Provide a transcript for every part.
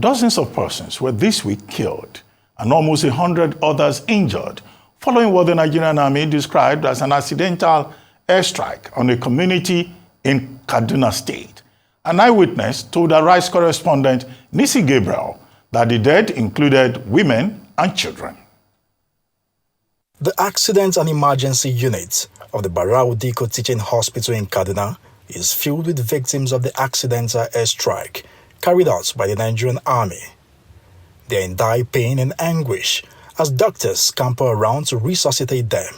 Dozens of persons were this week killed and almost 100 others injured following what the Nigerian Army described as an accidental airstrike on a community in Kaduna State. An eyewitness told Arise correspondent Nisi Gabriel that the dead included women and children. The Accident and Emergency Unit of the Barau Diko Teaching Hospital in Kaduna is filled with victims of the accidental airstrike carried out by the Nigerian Army. They are in dire pain and anguish as doctors scamper around to resuscitate them,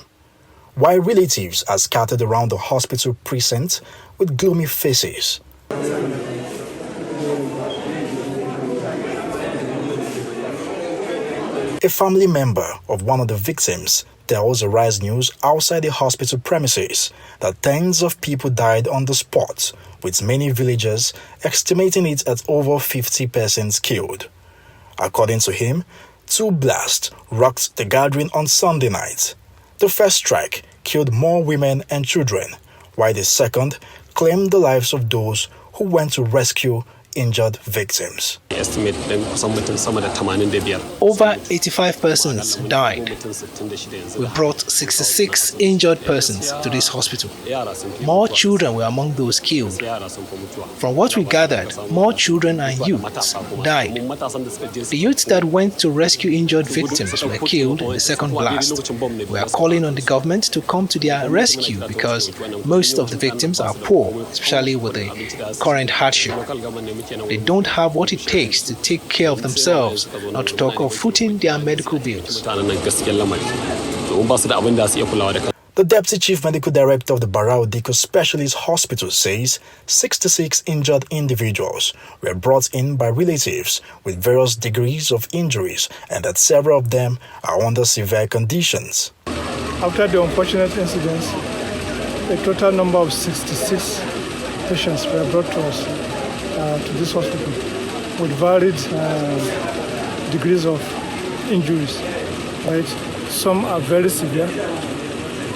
while relatives are scattered around the hospital precinct with gloomy faces. A family member of one of the victims tells Arise News outside the hospital premises that tens of people died on the spot, with many villagers estimating it at over 50 persons killed. According to him, 2 blasts rocked the gathering on Sunday night. The first strike killed more women and children, while the second claimed the lives of those who went to rescue injured victims. Over 85 persons died. We brought 66 injured persons to this hospital. More children were among those killed. From what we gathered, more children and youths died. The youths that went to rescue injured victims were killed in the second blast. We are calling on the government to come to their rescue because most of the victims are poor, especially with the current hardship. They don't have what it takes to take care of themselves, not to talk of footing their medical bills. The Deputy Chief Medical Director of the Barau Diko Specialist Hospital says 66 injured individuals were brought in by relatives with various degrees of injuries and that several of them are under severe conditions. After the unfortunate incidents, a total number of 66 patients were brought to us. To this hospital with varied degrees of injuries, right? Some are very severe,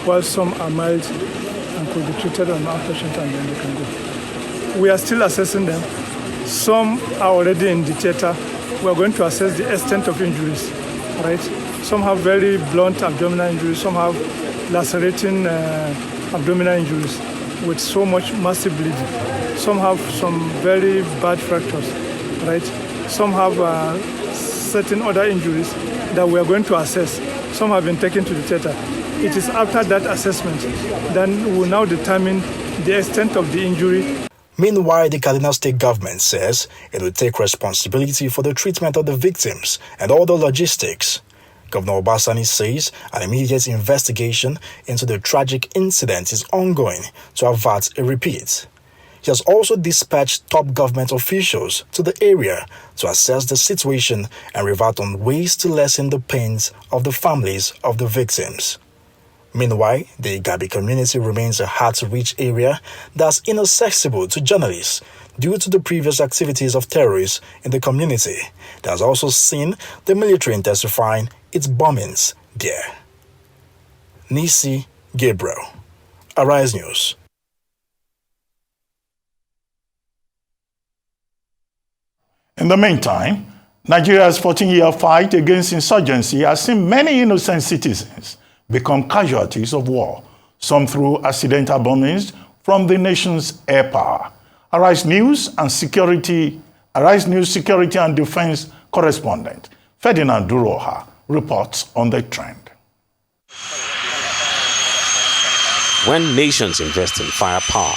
while some are mild and could be treated on outpatient and then they can go. We are still assessing them. Some are already in the theater. We are going to assess the extent of injuries, right? Some have very blunt abdominal injuries, some have lacerating abdominal injuries with so much massive bleeding. Some have some very bad fractures, right? Some have certain other injuries that we are going to assess. Some have been taken to the theater. It is after that assessment then we will now determine the extent of the injury. Meanwhile, the Kaduna State government says it will take responsibility for the treatment of the victims and all the logistics. Governor Obasani says an immediate investigation into the tragic incident is ongoing to avert a repeat. He has also dispatched top government officials to the area to assess the situation and revert on ways to lessen the pains of the families of the victims. Meanwhile, the Gabi community remains a hard-to-reach area that's inaccessible to journalists due to the previous activities of terrorists in the community that has also seen the military intensifying its bombings there. Nisi Gabriel, Arise News. In the meantime, Nigeria's 14-year fight against insurgency has seen many innocent citizens become casualties of war, some through accidental bombings from the nation's air power. Arise News security and defense correspondent Ferdinand Duroha reports on the trend. When nations invest in firepower,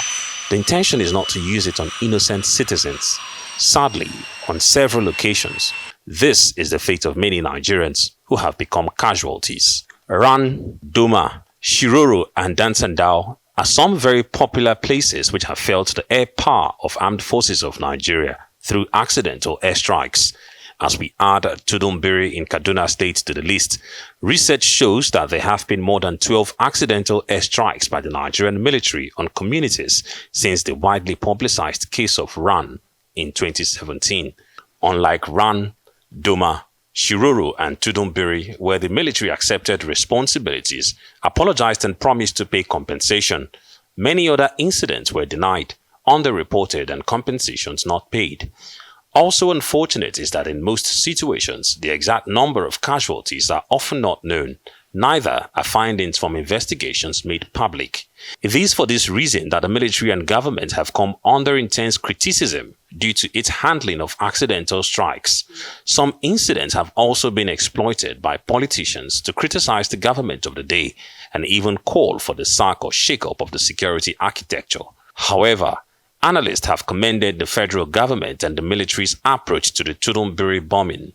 the intention is not to use it on innocent citizens. Sadly, on several occasions, this is the fate of many Nigerians who have become casualties. Ran, Duma, Shiroro, and Dansandao are some very popular places which have felt the air power of armed forces of Nigeria through accidental airstrikes. As we add Tudumbiri in Kaduna State to the list, research shows that there have been more than 12 accidental airstrikes by the Nigerian military on communities since the widely publicized case of Ran in 2017. Unlike Ran, Duma, Shiroro, and Tudumbiri, where the military accepted responsibilities, apologized and promised to pay compensation, many other incidents were denied, underreported, and compensations not paid. Also unfortunate is that in most situations, the exact number of casualties are often not known. Neither are findings from investigations made public. It is for this reason that the military and government have come under intense criticism due to its handling of accidental strikes. Some incidents have also been exploited by politicians to criticize the government of the day and even call for the sack or shake-up of the security architecture. However, analysts have commended the federal government and the military's approach to the Tudunbiri bombing.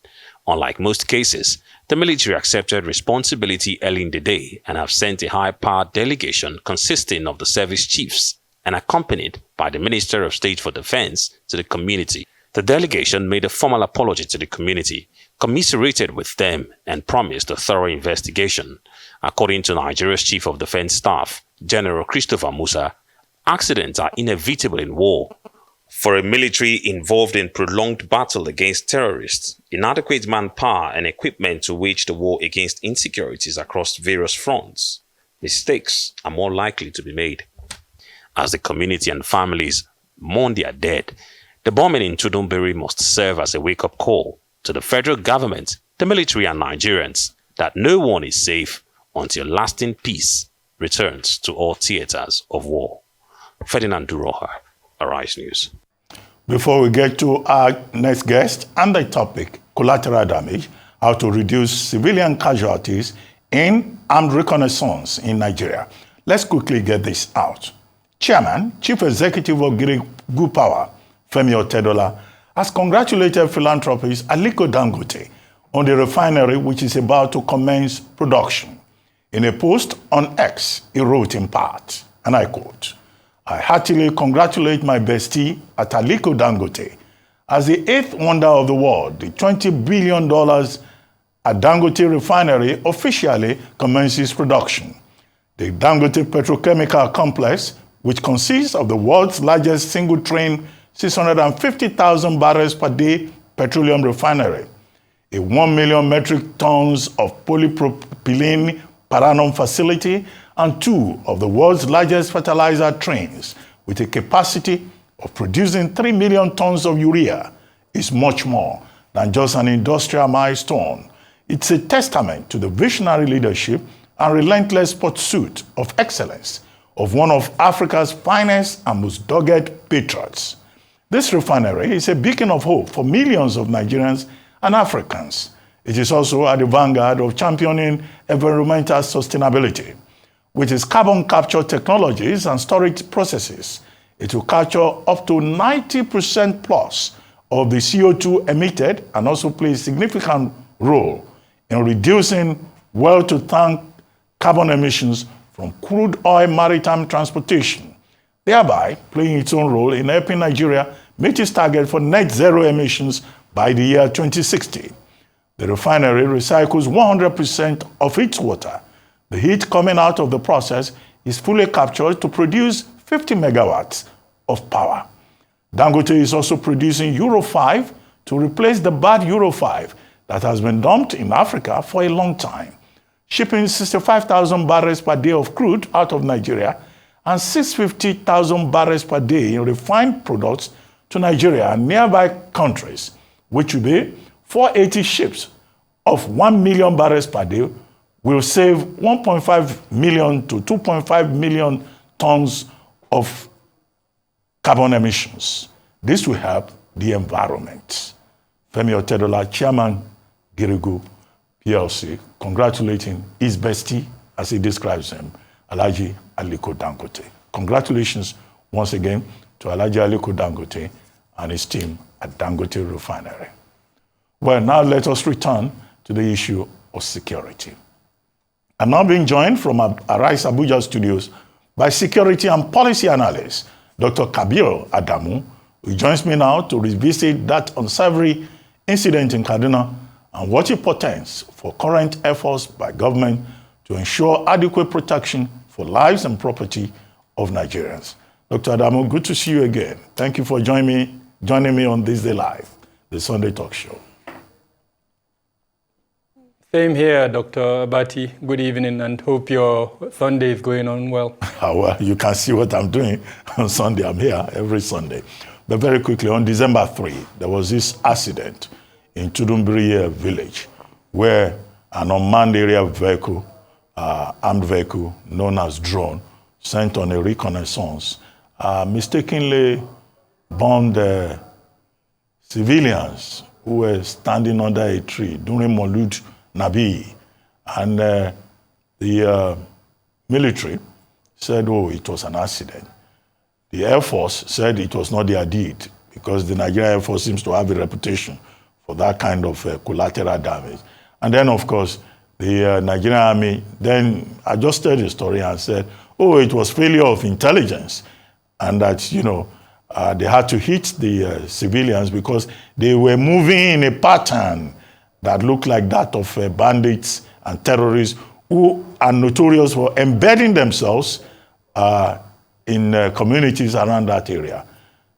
Unlike most cases, the military accepted responsibility early in the day and have sent a high-powered delegation consisting of the service chiefs and accompanied by the Minister of State for Defense to the community. The delegation made a formal apology to the community, commiserated with them, and promised a thorough investigation. According to Nigeria's Chief of Defense Staff, General Christopher Musa, accidents are inevitable in war. For a military involved in prolonged battle against terrorists, inadequate manpower and equipment to wage the war against insecurities across various fronts, mistakes are more likely to be made. As the community and families mourn their dead, the bombing in Tudunbiri must serve as a wake-up call to the federal government, the military and Nigerians that no one is safe until lasting peace returns to all theaters of war. Ferdinand Duroha, Arise News. Before we get to our next guest and the topic, collateral damage, how to reduce civilian casualties in armed reconnaissance in Nigeria, let's quickly get this out. Chairman, Chief Executive of Girigu Power, Femi Otedola, has congratulated philanthropist Aliko Dangote on the refinery which is about to commence production. In a post on X, he wrote in part, and I quote, "I heartily congratulate my bestie at Aliko Dangote as the eighth wonder of the world. The $20 billion at Dangote refinery officially commences production. The Dangote petrochemical complex, which consists of the world's largest single-train 650,000 barrels per day petroleum refinery, a 1 million metric tons of polypropylene per annum facility, and two of the world's largest fertilizer trains with a capacity of producing 3 million tons of urea, is much more than just an industrial milestone. It's a testament to the visionary leadership and relentless pursuit of excellence of one of Africa's finest and most dogged patriots. This refinery is a beacon of hope for millions of Nigerians and Africans. It is also at the vanguard of championing environmental sustainability. With its carbon capture technologies and storage processes, it will capture up to 90% plus of the CO2 emitted and also play a significant role in reducing well-to-tank carbon emissions from crude oil maritime transportation, thereby playing its own role in helping Nigeria meet its target for net zero emissions by the year 2060. The refinery recycles 100% of its water. The heat coming out of the process is fully captured to produce 50 megawatts of power. Dangote is also producing Euro 5 to replace the bad Euro 5 that has been dumped in Africa for a long time, shipping 65,000 barrels per day of crude out of Nigeria and 650,000 barrels per day in refined products to Nigeria and nearby countries, which will be 480 ships of 1 million barrels per day, will save 1.5 million to 2.5 million tons of carbon emissions. This will help the environment. Femi Otedola, Chairman, Girigu PLC, congratulating his bestie, as he describes him, Alhaji Aliko Dangote. Congratulations once again to Alhaji Aliko Dangote and his team at Dangote Refinery. Well, now let us return to the issue of security. I'm now being joined from Arise Abuja studios by security and policy analyst, Dr. Kabir Adamu, who joins me now to revisit that unsavory incident in Kaduna and what it portends for current efforts by government to ensure adequate protection for lives and property of Nigerians. Dr. Adamu, good to see you again. Thank you for joining me on This Day Live, the Sunday talk show. Same here, Dr. Abati. Good evening, and hope your Sunday is going on well. Well, you can see what I'm doing on Sunday. I'm here every Sunday. But very quickly, on December 3, there was this accident in Tudumbiri village where an unmanned aerial vehicle, armed vehicle known as drone, sent on a reconnaissance, mistakenly bombed civilians who were standing under a tree during Maulud Nabi. And the military said, oh, it was an accident. The Air Force said it was not their deed because the Nigerian Air Force seems to have a reputation for that kind of collateral damage. And then, of course, the Nigerian Army then adjusted the story and said, oh, it was failure of intelligence, and that, you know, they had to hit the civilians because they were moving in a pattern that looked like that of bandits and terrorists who are notorious for embedding themselves in communities around that area.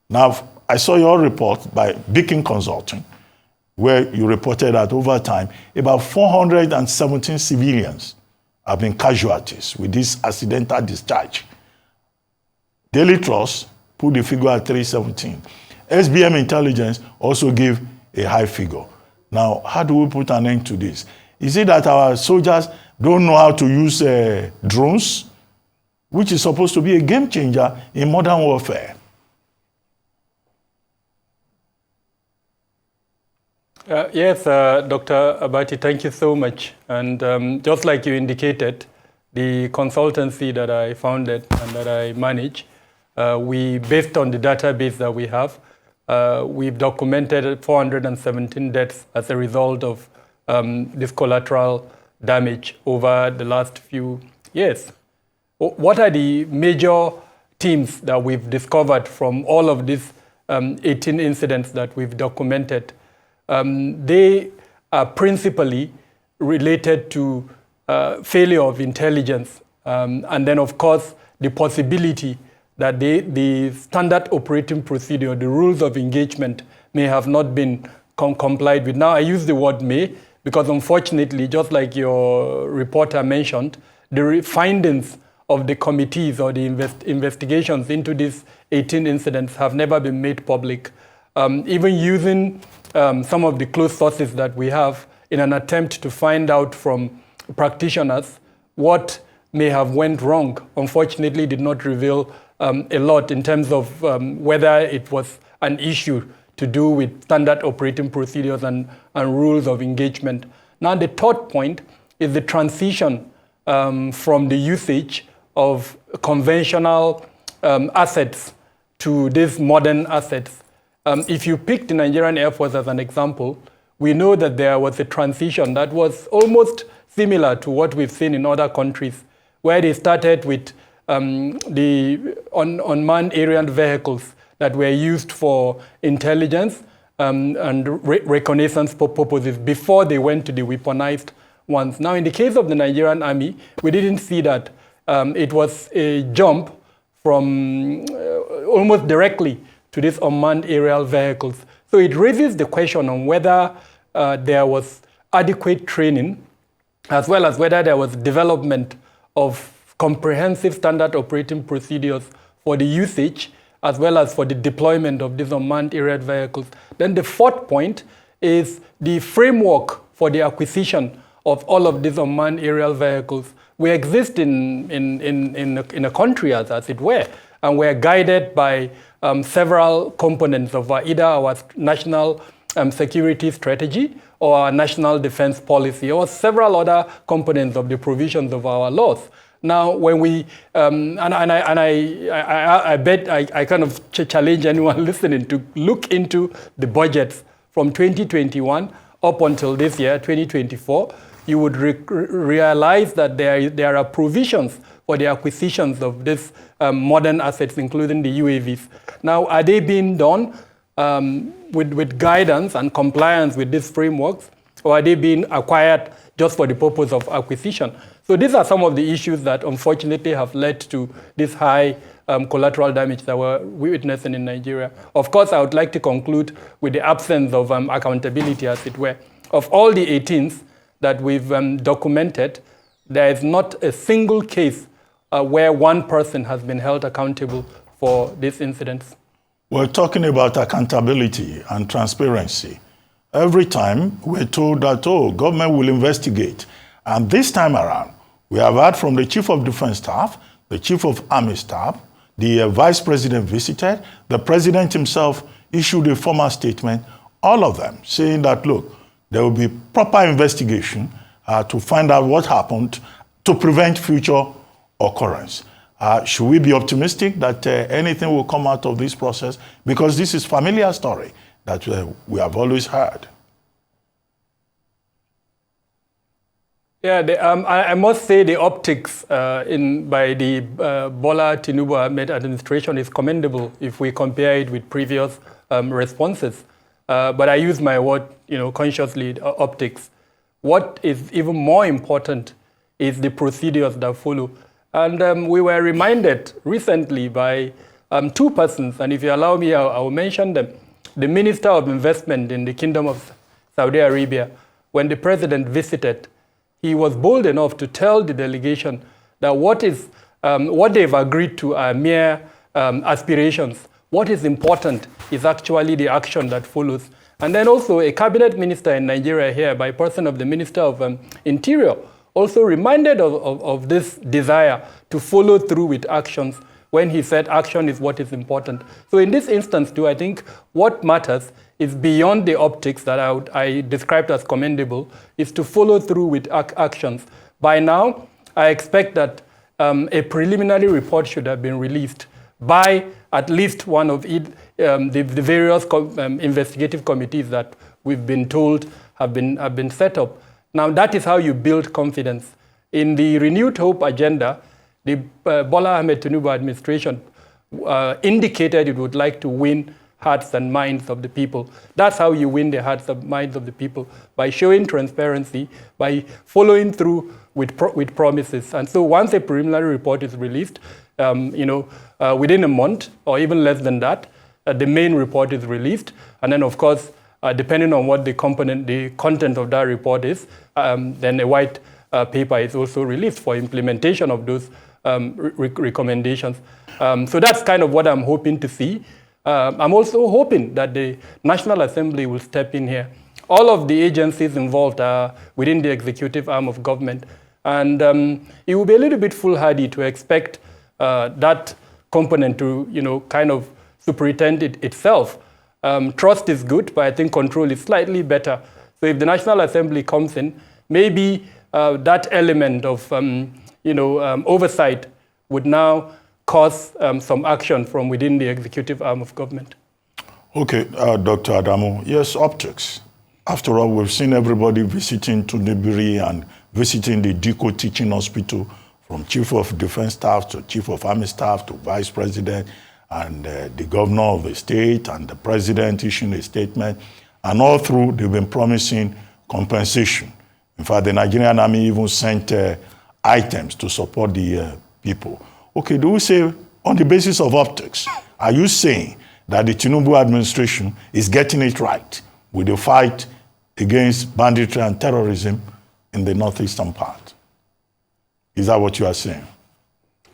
Now, I saw your report by Beacon Consulting, where you reported that over time, about 417 civilians have been casualties with this accidental discharge. Daily Trust put the figure at 317. SBM Intelligence also gave a high figure. Now, how do we put an end to this? Is it that our soldiers don't know how to use drones, which is supposed to be a game changer in modern warfare? Yes, Dr. Abati, thank you so much. And just like you indicated, the consultancy that I founded and that I manage, based on the database that we have, we've documented 417 deaths as a result of this collateral damage over the last few years. What are the major themes that we've discovered from all of these 18 incidents that we've documented? They are principally related to failure of intelligence, and then, of course, the possibility that the standard operating procedure, the rules of engagement, may have not been complied with. Now, I use the word may because, unfortunately, just like your reporter mentioned, the findings of the committees or the investigations into these 18 incidents have never been made public. Even using some of the close sources that we have in an attempt to find out from practitioners what may have went wrong, unfortunately did not reveal a lot in terms of whether it was an issue to do with standard operating procedures and rules of engagement. Now, the third point is the transition from the usage of conventional assets to these modern assets. If you pick the Nigerian Air Force as an example, we know that there was a transition that was almost similar to what we've seen in other countries, where they started with the unmanned aerial vehicles that were used for intelligence and reconnaissance purposes before they went to the weaponized ones. Now, in the case of the Nigerian Army, we didn't see that. It was a jump from almost directly to these unmanned aerial vehicles. So it raises the question on whether there was adequate training, as well as whether there was development of comprehensive standard operating procedures for the usage, as well as for the deployment of these unmanned aerial vehicles. Then the fourth point is the framework for the acquisition of all of these unmanned aerial vehicles. We exist in a country, as it were, and we're guided by several components of either our national security strategy or our national defense policy, or several other components of the provisions of our laws. Now, when we, I bet I kind of challenge anyone listening to look into the budgets from 2021 up until this year, 2024, you would realize that there are provisions for the acquisitions of these modern assets, including the UAVs. Now, are they being done with guidance and compliance with these frameworks, or are they being acquired just for the purpose of acquisition? So these are some of the issues that unfortunately have led to this high collateral damage that we're witnessing in Nigeria. Of course, I would like to conclude with the absence of accountability, as it were. Of all the 18s that we've documented, there is not a single case where one person has been held accountable for these incidents. We're talking about accountability and transparency. Every time we're told that, oh, government will investigate. And this time around, we have heard from the Chief of Defense Staff, the Chief of Army Staff, the Vice President visited, the President himself issued a formal statement, all of them saying that, look, there will be proper investigation to find out what happened to prevent future occurrence. Should we be optimistic that anything will come out of this process? Because this is a familiar story that we have always heard. Yeah, I must say the optics by the Bola Tinubu Ahmed administration is commendable if we compare it with previous responses. But I use my word, consciously, optics. What is even more important is the procedures that follow. And we were reminded recently by two persons, and if you allow me, I will mention them. The Minister of Investment in the Kingdom of Saudi Arabia, when the President visited, he was bold enough to tell the delegation that what they've agreed to are mere aspirations. What is important is actually the action that follows. And then also a cabinet minister in Nigeria here, by person of the Minister of Interior, also reminded of this desire to follow through with actions when he said action is what is important. So in this instance too, I think what matters is beyond the optics that I described as commendable, is to follow through with actions. By now, I expect that a preliminary report should have been released by at least one of the various investigative committees that we've been told have been set up. Now, that is how you build confidence. In the Renewed Hope agenda, the Bola Ahmed Tinubu administration indicated it would like to win hearts and minds of the people. That's how you win the hearts and minds of the people, by showing transparency, by following through with promises. And so once a preliminary report is released, within a month or even less than that, the main report is released. And then, of course, depending on what the content of that report is, then a white paper is also released for implementation of those recommendations. So that's kind of what I'm hoping to see. I'm also hoping that the National Assembly will step in here. All of the agencies involved are within the executive arm of government. And it will be a little bit foolhardy to expect that component to, kind of superintend it itself. Trust is good, but I think control is slightly better. So if the National Assembly comes in, maybe that element of, oversight would now cause some action from within the executive arm of government. Okay, Dr. Adamu, yes, optics. After all, we've seen everybody visiting Tunibiri and visiting the Diko Teaching Hospital, from Chief of Defense Staff to Chief of Army Staff to Vice President, and the governor of the state and the president issuing a statement. And all through, they've been promising compensation. In fact, the Nigerian Army even sent items to support the people. Okay, do we say, on the basis of optics, are you saying that the Tinubu administration is getting it right with the fight against banditry and terrorism in the northeastern part? Is that what you are saying?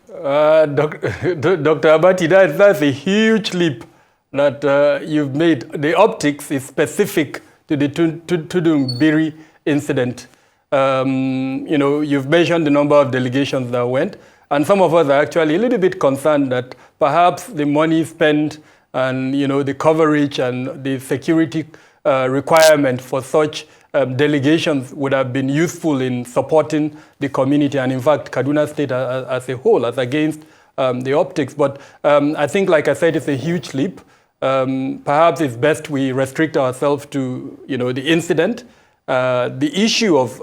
Dr. Abati, that's a huge leap that you've made. The optics is specific to the Tudunbiri incident. You've mentioned the number of delegations that went, and some of us are actually a little bit concerned that perhaps the money spent and the coverage and the security requirement for such delegations would have been useful in supporting the community, and in fact Kaduna State as a whole, as against the optics. But I think, like I said, it's a huge leap. Perhaps it's best we restrict ourselves to the incident. The issue of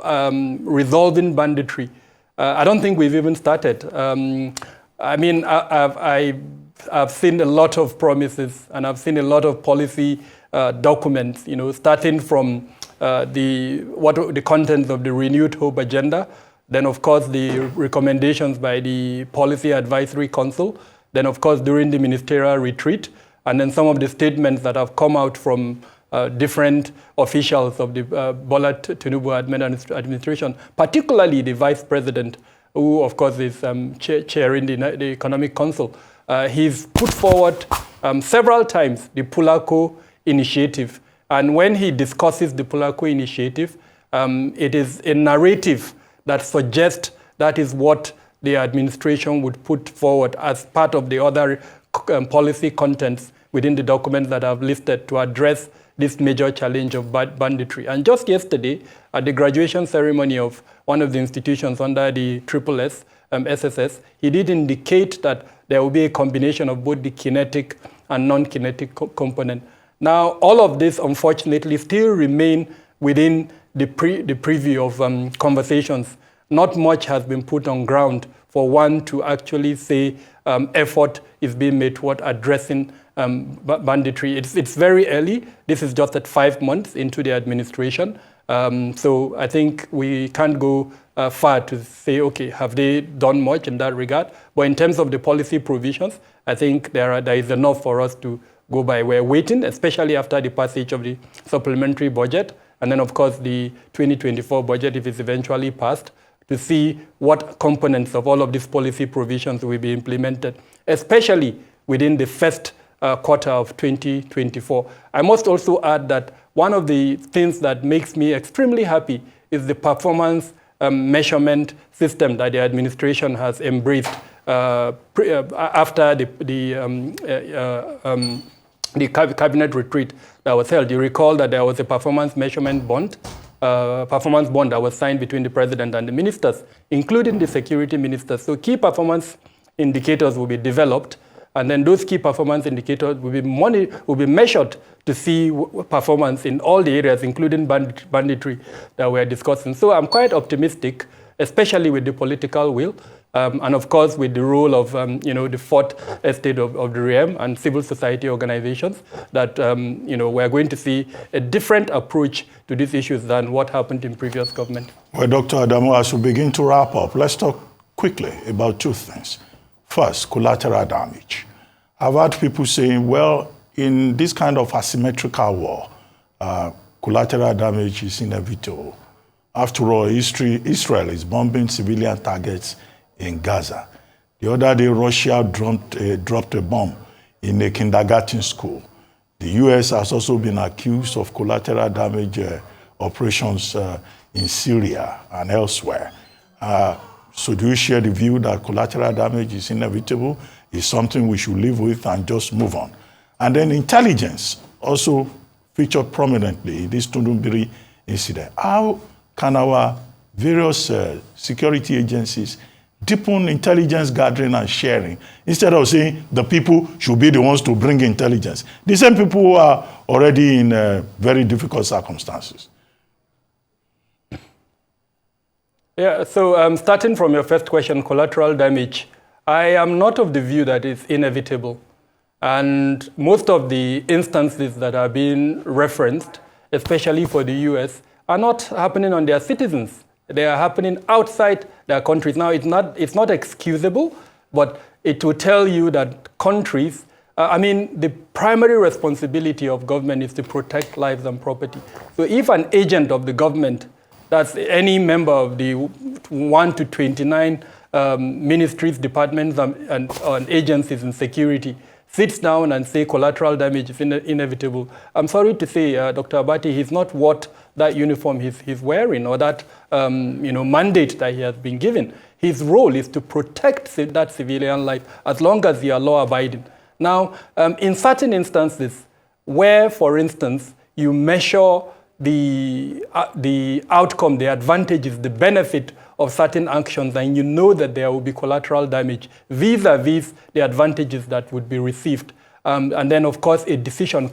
resolving banditry, I don't think we've even started. I've seen a lot of promises, and I've seen a lot of policy documents, starting from the contents of the Renewed Hope agenda, then of course the recommendations by the Policy Advisory Council, then of course during the ministerial retreat, and then some of the statements that have come out from different officials of the Bola Tinubu administration, particularly the Vice President, who of course is chairing the Economic Council. He's put forward several times the Pulako initiative. And when he discusses the Pulako initiative, it is a narrative that suggests that is what the administration would put forward as part of the other policy contents within the documents that I've listed to address this major challenge of banditry. And just yesterday, at the graduation ceremony of one of the institutions under the SSS, he did indicate that there will be a combination of both the kinetic and non-kinetic component. Now, all of this, unfortunately, still remain within the preview of conversations. Not much has been put on ground for one to actually say effort is being made toward addressing banditry. It's very early. This is just at 5 months into the administration. So I think we can't go far to say, okay, have they done much in that regard? But in terms of the policy provisions, I think there is enough for us to go by. We're waiting, especially after the passage of the supplementary budget, and then, of course, the 2024 budget, if it's eventually passed, to see what components of all of these policy provisions will be implemented, especially within the first quarter of 2024. I must also add that one of the things that makes me extremely happy is the performance measurement system that the administration has embraced after the cabinet retreat that was held. You recall that there was a performance measurement bond, that was signed between the president and the ministers, including the security ministers. So key performance indicators will be developed, and then those key performance indicators will be measured to see performance in all the areas, including banditry that we're discussing. So I'm quite optimistic, especially with the political will, and of course with the role of the fourth estate of the realm and civil society organizations, that we're going to see a different approach to these issues than what happened in previous government. Well, Dr. Adamu, as we begin to wrap up, let's talk quickly about two things. First, collateral damage. I've heard people saying, well, in this kind of asymmetrical war, collateral damage is inevitable. After all, Israel is bombing civilian targets in Gaza. The other day, Russia dropped a bomb in a kindergarten school. The U.S. has also been accused of collateral damage operations in Syria and elsewhere. So do you share the view that collateral damage is inevitable, is something we should live with and just move on? And then intelligence also featured prominently in this Tundumbiri incident. How can our various security agencies deepen intelligence gathering and sharing, instead of saying the people should be the ones to bring intelligence? The same people who are already in very difficult circumstances. Yeah, so starting from your first question, collateral damage, I am not of the view that it's inevitable. And most of the instances that are being referenced, especially for the US, are not happening on their citizens. They are happening outside their countries. Now, it's not excusable, but it will tell you that countries, the primary responsibility of government is to protect lives and property. So if an agent of the government, that's any member of the 1 to 29 ministries, departments, and agencies in security, sits down and say collateral damage is inevitable, I'm sorry to say, Dr. Abati, he's not what that uniform he's wearing or that mandate that he has been given. His role is to protect that civilian life as long as they are law-abiding. Now, in certain instances where, for instance, you measure the outcome, the advantages, the benefit of certain actions, and you know that there will be collateral damage vis-a-vis the advantages that would be received. And then, of course, a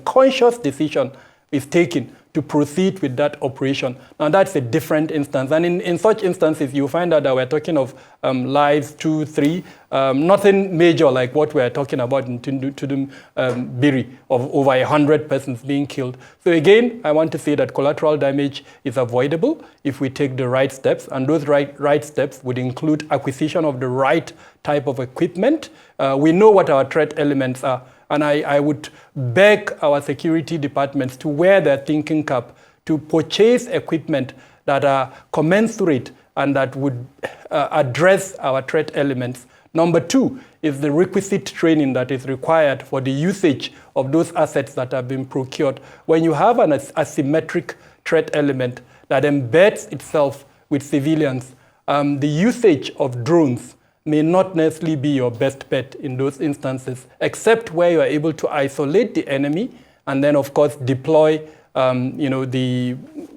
conscious decision is taken to proceed with that operation. Now, that's a different instance. And in such instances, you find out that we're talking of lives, 2, 3, nothing major like what we're talking about in Tundumbiri of over 100 persons being killed. So again, I want to say that collateral damage is avoidable if we take the right steps. And those right steps would include acquisition of the right type of equipment. We know what our threat elements are. And I would beg our security departments to wear their thinking cap, to purchase equipment that are commensurate and that would address our threat elements, Number two is the requisite training that is required for the usage of those assets that have been procured. When you have an asymmetric threat element that embeds itself with civilians, the usage of drones may not necessarily be your best bet in those instances, except where you are able to isolate the enemy and then, of course, deploy the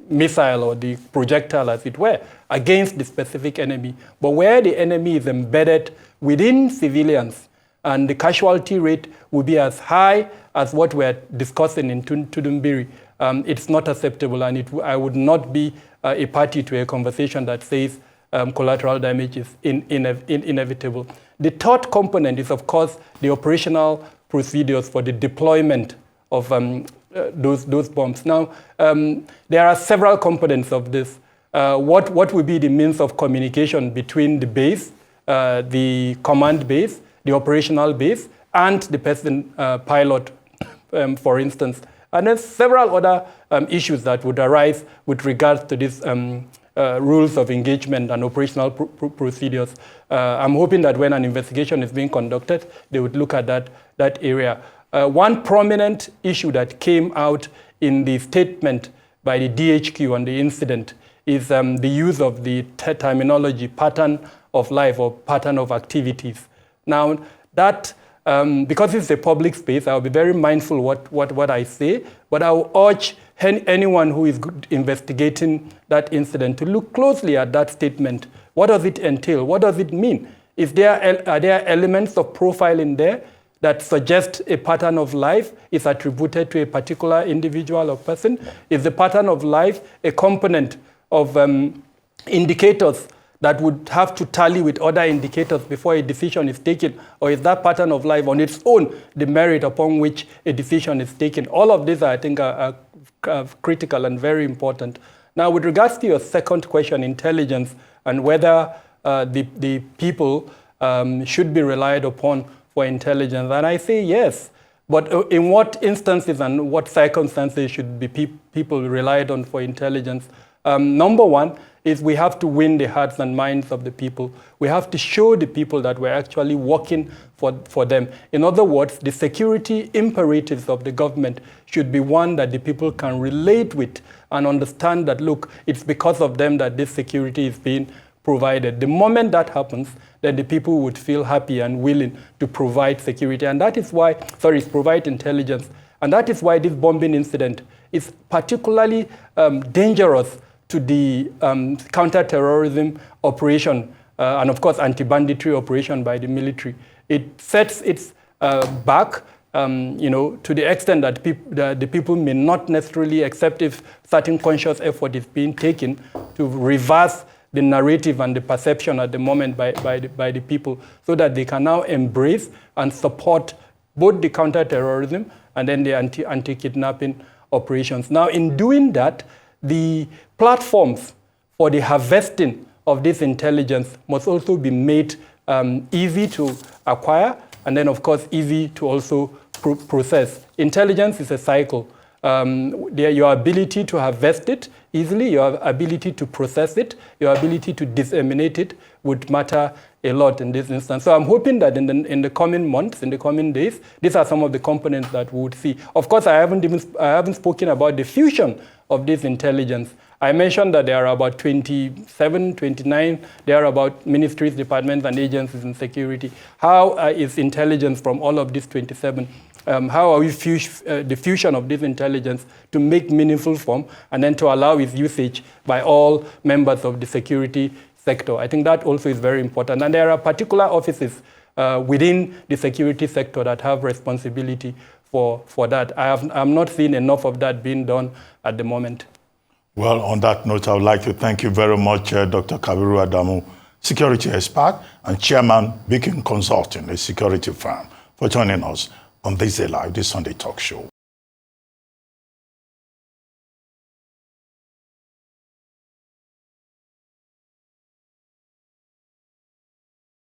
missile or the projectile, as it were, against the specific enemy. But where the enemy is embedded within civilians and the casualty rate will be as high as what we're discussing in Tudumbiri, it's not acceptable, and I would not be a party to a conversation that says collateral damage is inevitable. The third component is, of course, the operational procedures for the deployment of those bombs. Now, there are several components of this. What will be the means of communication between the base, the command base, the operational base, and the person pilot, for instance. And there's several other issues that would arise with regards to these rules of engagement and operational procedures. I'm hoping that when an investigation is being conducted, they would look at that area. One prominent issue that came out in the statement by the DHQ on the incident is the use of the terminology pattern of life or pattern of activities. Now, that, because it's a public space, I'll be very mindful what I say, but I will urge anyone who is investigating that incident to look closely at that statement. What does it entail? What does it mean? Are there elements of profile in there that suggest a pattern of life is attributed to a particular individual or person? Is the pattern of life a component of indicators that would have to tally with other indicators before a decision is taken? Or is that pattern of life on its own the merit upon which a decision is taken? All of these, I think, are critical and very important. Now, with regards to your second question, intelligence, and whether the people should be relied upon for intelligence, and I say yes. But in what instances and what circumstances should be people relied on for intelligence? Number one is we have to win the hearts and minds of the people. We have to show the people that we're actually working for them. In other words, the security imperatives of the government should be one that the people can relate with and understand that, look, it's because of them that this security is being provided. The moment that happens, then the people would feel happy and willing to provide security. And that is why, provide intelligence. And that is why this bombing incident is particularly dangerous to the counter-terrorism operation and, of course, anti-banditry operation by the military. It sets its back, to the extent that the people may not necessarily accept if certain conscious effort is being taken to reverse the narrative and the perception at the moment by the people, so that they can now embrace and support both the counter-terrorism and then the anti-kidnapping operations. Now, in doing that, the platforms for the harvesting of this intelligence must also be made easy to acquire and then, of course, easy to also process. Intelligence is a cycle. Your ability to harvest it easily, your ability to process it, your ability to disseminate it would matter a lot in this instance. So I'm hoping that in the coming months, in the coming days, these are some of the components that we would see. Of course, I haven't spoken about the fusion of this intelligence. I mentioned that there are about 27, 29, there are about ministries, departments, and agencies in security. How is intelligence from all of these 27? How are we the fusion of this intelligence to make meaningful form and then to allow its usage by all members of the security sector? I think that also is very important. And there are particular offices within the security sector that have responsibility for that. I'm not seeing enough of that being done at the moment. Well, on that note, I would like to thank you very much, Dr. Kabir Adamu, security expert and chairman, Beacon Consulting, a security firm, for joining us on this Live, this Sunday talk show.